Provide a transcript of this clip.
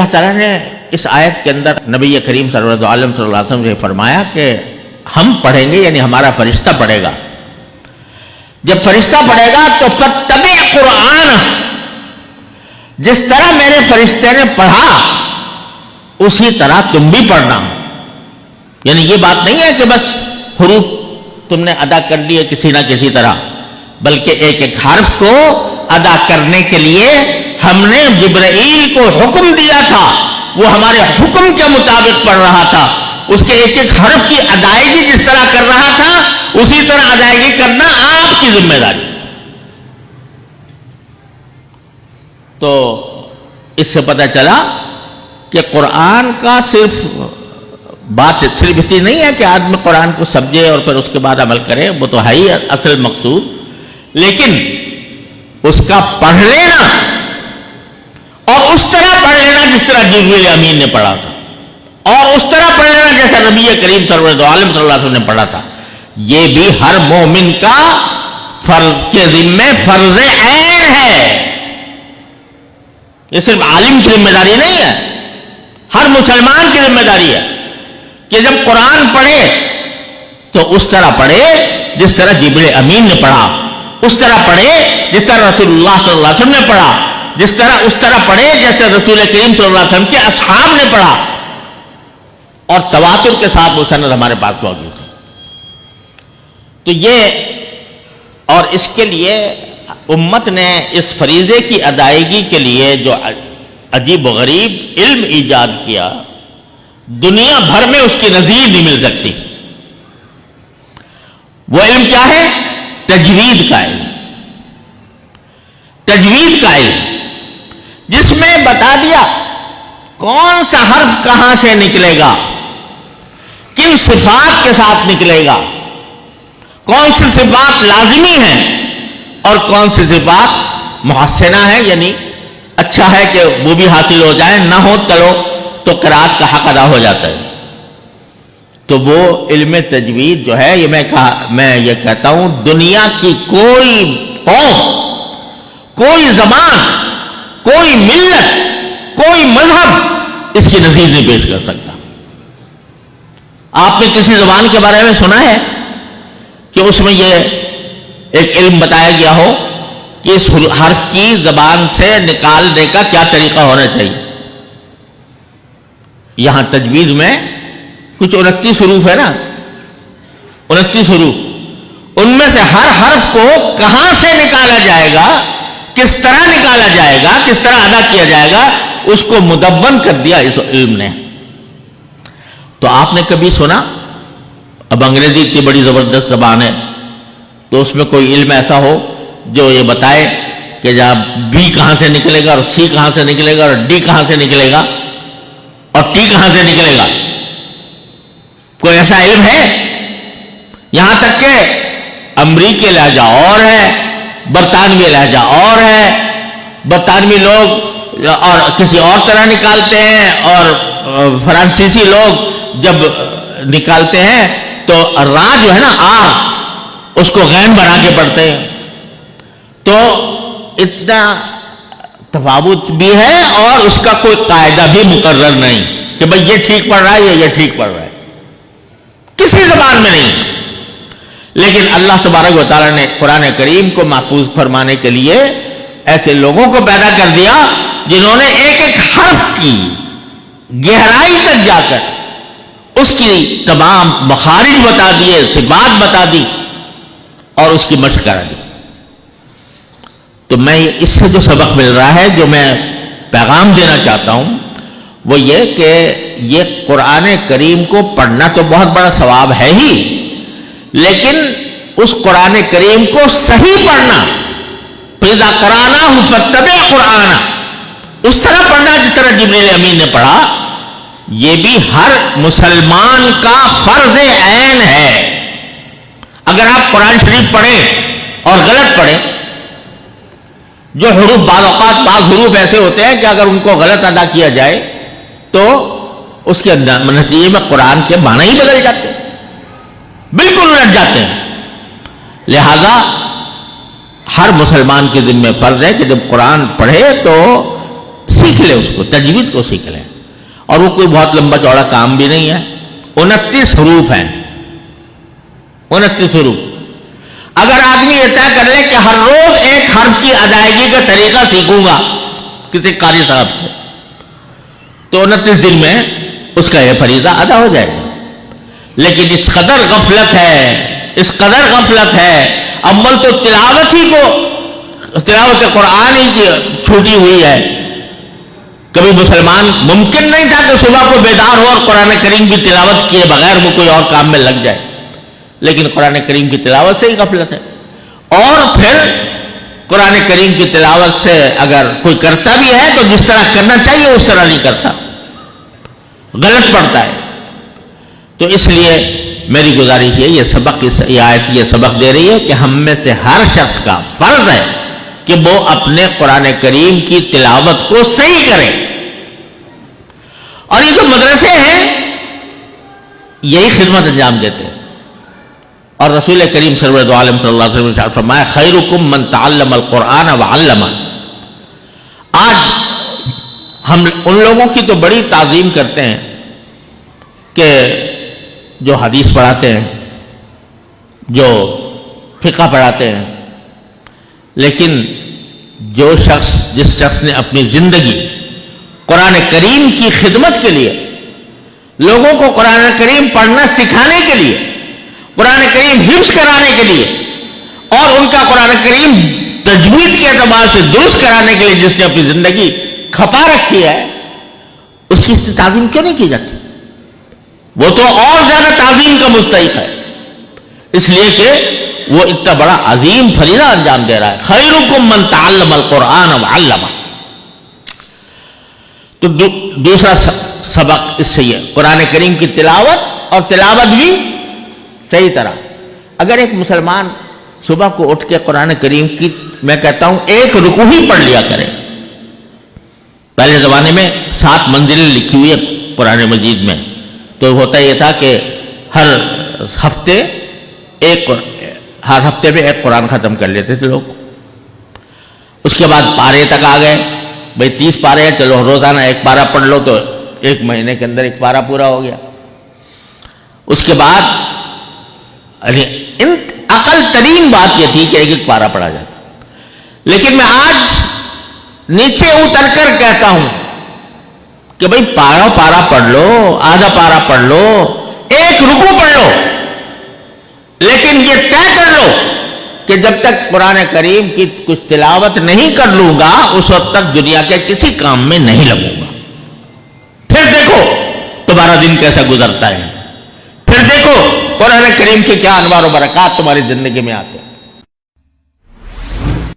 اللہ تعالیٰ نے اس آیت کے اندر نبی کریم صلی اللہ علیہ وسلم سے فرمایا کہ ہم پڑھیں گے، یعنی ہمارا فرشتہ پڑھے گا. جب فرشتہ پڑھے گا تو فاتبع قرآن، جس طرح میرے فرشتے نے پڑھا اسی طرح تم بھی پڑھنا. یعنی یہ بات نہیں ہے کہ بس حروف تم نے ادا کر لیے کسی نہ کسی طرح، بلکہ ایک ایک حرف کو ادا کرنے کے لیے ہم نے جبرائیل کو حکم دیا تھا، وہ ہمارے حکم کے مطابق پڑھ رہا تھا. اس کے ایک ایک حرف کی ادائیگی جس طرح کر رہا تھا اسی طرح ادائیگی کرنا آپ کی ذمہ داری. تو اس سے پتہ چلا کہ قرآن کا صرف بات صرف اتنی نہیں ہے کہ آدمی قرآن کو سمجھے اور پھر اس کے بعد عمل کرے، وہ تو ہے ہی اصل مقصود، لیکن اس کا پڑھ لینا اور اس طرح پڑھ لینا جس طرح جبریل امین نے پڑھا تھا، اور اس طرح پڑھ لینا جیسا نبی کریم صلی اللہ علیہ وسلم نے پڑھا تھا، یہ بھی ہر مومن کا فرض کے ذمہ فرض عین ہے. یہ صرف عالم کی ذمہ داری نہیں ہے، ہر مسلمان کی ذمہ داری ہے کہ جب قرآن پڑھے تو اس طرح پڑھے جس طرح جبریل امین نے پڑھا، اس طرح پڑھے جس طرح رسول اللہ صلی اللہ علیہ وسلم نے پڑھا، اس طرح پڑھے جیسے رسول کریم صلی اللہ علیہ وسلم کے اصحاب نے پڑھا، اور تواتر کے ساتھ وہ سند ہمارے پاس موجود ہے. تو یہ اور اس کے لیے امت نے اس فریضے کی ادائیگی کے لیے جو عجیب و غریب علم ایجاد کیا، دنیا بھر میں اس کی نظیر نہیں مل سکتی. وہ علم کیا ہے؟ تجوید کا علم. تجوید کا علم جس میں بتا دیا کون سا حرف کہاں سے نکلے گا، کن صفات کے ساتھ نکلے گا، کون سی صفات لازمی ہیں اور کون سی صفات محسنہ ہے، یعنی اچھا ہے کہ وہ بھی حاصل ہو جائے، نہ ہو چلو تو قرات کا حق ادا ہو جاتا ہے. تو وہ علم تجوید جو ہے، یہ میں یہ کہتا ہوں دنیا کی کوئی قوم، کوئی زبان، کوئی ملت، کوئی مذہب اس کی نظیر نہیں پیش کر سکتا. آپ نے کسی زبان کے بارے میں سنا ہے کہ اس میں یہ ایک علم بتایا گیا ہو کہ اس حرف کی زبان سے نکالنے کا کیا طریقہ ہونا چاہیے؟ یہاں تجوید میں کچھ 29 حروف ہے نا، 29 حروف، ان میں سے ہر حرف کو کہاں سے نکالا جائے گا، کس طرح نکالا جائے گا، کس طرح ادا کیا جائے گا، اس کو مدون کر دیا اس علم نے. تو آپ نے کبھی سنا، اب انگریزی اتنی بڑی زبردست زبان ہے تو اس میں کوئی علم ایسا ہو جو یہ بتائے کہ جب بی کہاں سے نکلے گا اور سی کہاں سے نکلے گا اور ڈی کہاں سے نکلے گا اور ٹی کہاں سے نکلے گا؟ کوئی ایسا علم ہے؟ یہاں تک کہ امریکی لہجہ اور ہے، برطانوی لہجہ اور ہے، برطانوی لوگ اور کسی اور طرح نکالتے ہیں، اور فرانسیسی لوگ جب نکالتے ہیں تو را جو ہے نا آ، اس کو غین بنا کے پڑھتے ہیں. تو اتنا تفاوت بھی ہے اور اس کا کوئی قاعدہ بھی مقرر نہیں کہ بھئی یہ ٹھیک پڑھ رہا ہے یا یہ ٹھیک پڑھ رہا ہے، کسی زبان میں نہیں. لیکن اللہ تبارک و تعالیٰ نے قرآن کریم کو محفوظ فرمانے کے لیے ایسے لوگوں کو پیدا کر دیا جنہوں نے ایک ایک حرف کی گہرائی تک جا کر اس کی تمام مخارج بتا دیے، صفات بتا دی اور اس کی مشق کرا دی. تو میں اس سے جو سبق مل رہا ہے، جو میں پیغام دینا چاہتا ہوں، وہ یہ کہ یہ قرآن کریم کو پڑھنا تو بہت بڑا ثواب ہے ہی، لیکن اس قرآن کریم کو صحیح پڑھنا، فَإِذَا قَرَأْنَاهُ فَاتَّبِعْ قُرْآنَهُ، اس طرح پڑھنا جس طرح جبریل امین نے پڑھا، یہ بھی ہر مسلمان کا فرض عین ہے. اگر آپ قرآن شریف پڑھیں اور غلط پڑھیں، جو حروف بعض اوقات بعض حروف ایسے ہوتے ہیں کہ اگر ان کو غلط ادا کیا جائے تو اس کے نتیجے میں قرآن کے معنی ہی بدل جاتے ہیں، بالکل الٹ جاتے ہیں. لہذا ہر مسلمان کے ذمہ فرض ہے کہ جب قرآن پڑھے تو سیکھ لے، اس کو تجوید کو سیکھ لے، اور وہ کوئی بہت لمبا چوڑا کام بھی نہیں ہے. 29 حروف ہیں، 29 حروف. اگر آدمی یہ طے کر لے کہ ہر روز ایک حرف کی ادائیگی کا طریقہ سیکھوں گا کسی قاری صاحب سے، تو 29 دن میں اس کا یہ فریضہ ادا ہو جائے گا. لیکن اس قدر غفلت ہے، اس قدر غفلت ہے. اول تو تلاوت قرآن ہی کی چھوٹی ہوئی ہے. کبھی مسلمان ممکن نہیں تھا کہ صبح کو بیدار ہو اور قرآن کریم کی تلاوت کیے بغیر وہ کوئی اور کام میں لگ جائے، لیکن قرآن کریم کی تلاوت سے ہی غفلت ہے. اور پھر قرآن کریم کی تلاوت سے اگر کوئی کرتا بھی ہے تو جس طرح کرنا چاہیے اس طرح نہیں کرتا، غلط پڑتا ہے. تو اس لیے میری گزارش یہ سبق، یہ آیت یہ سبق دے رہی ہے کہ ہم میں سے ہر شخص کا فرض ہے کہ وہ اپنے قرآن کریم کی تلاوت کو صحیح کرے. اور یہ جو مدرسے ہیں یہی خدمت انجام دیتے ہیں. اور رسول کریم سرور دو عالم صلی اللہ علیہ وسلم نے فرمایا خیرکم من تعلم القرآن وعلمہ. آج ہم ان لوگوں کی تو بڑی تعظیم کرتے ہیں کہ جو حدیث پڑھاتے ہیں، جو فقہ پڑھاتے ہیں، لیکن جس شخص نے اپنی زندگی قرآن کریم کی خدمت کے لیے، لوگوں کو قرآن کریم پڑھنا سکھانے کے لیے، قرآن کریم حفظ کرانے کے لیے، اور ان کا قرآن کریم تجوید کے اعتبار سے درست کرانے کے لیے جس نے اپنی زندگی کھپا رکھی ہے، اس کی تعظیم کیوں نہیں کی جاتی؟ وہ تو اور زیادہ تعظیم کا مستحق ہے، اس لیے کہ وہ اتنا بڑا عظیم فریضہ انجام دے رہا ہے. خیرکم من تعلم القرآن وعلمہ. تو دوسرا سبق اس سے یہ قرآن کریم کی تلاوت، اور تلاوت بھی صحیح طرح. اگر ایک مسلمان صبح کو اٹھ کے قرآن کریم کی، میں کہتا ہوں ایک رکوع ہی پڑھ لیا کرے. پہلے زمانے میں 7 منزلیں لکھی ہوئی ہے قرآن مجید میں، تو ہوتا یہ تھا کہ ہر ہفتے میں ایک قرآن ختم کر لیتے تھے لوگ. اس کے بعد پارے تک آ گئے، بھئی 30 پارے ہیں، چلو روزانہ ایک پارہ پڑھ لو تو ایک مہینے کے اندر ایک پارہ پورا ہو گیا. اس کے بعد عقل ترین بات یہ تھی کہ ایک پارہ پڑھا جاتا. لیکن میں آج نیچے اتر کر کہتا ہوں کہ بھئی پارہ پڑھ لو، آدھا پارہ پڑھ لو، ایک رکوع پڑھ لو، لیکن یہ طے کر لو کہ جب تک قرآن کریم کی کچھ تلاوت نہیں کر لوں گا اس وقت تک دنیا کے کسی کام میں نہیں لگوں گا. پھر دیکھو تمہارا دن کیسا گزرتا ہے، پھر دیکھو قرآن کریم کے کیا انوار و برکات تمہاری زندگی میں آتے ہیں.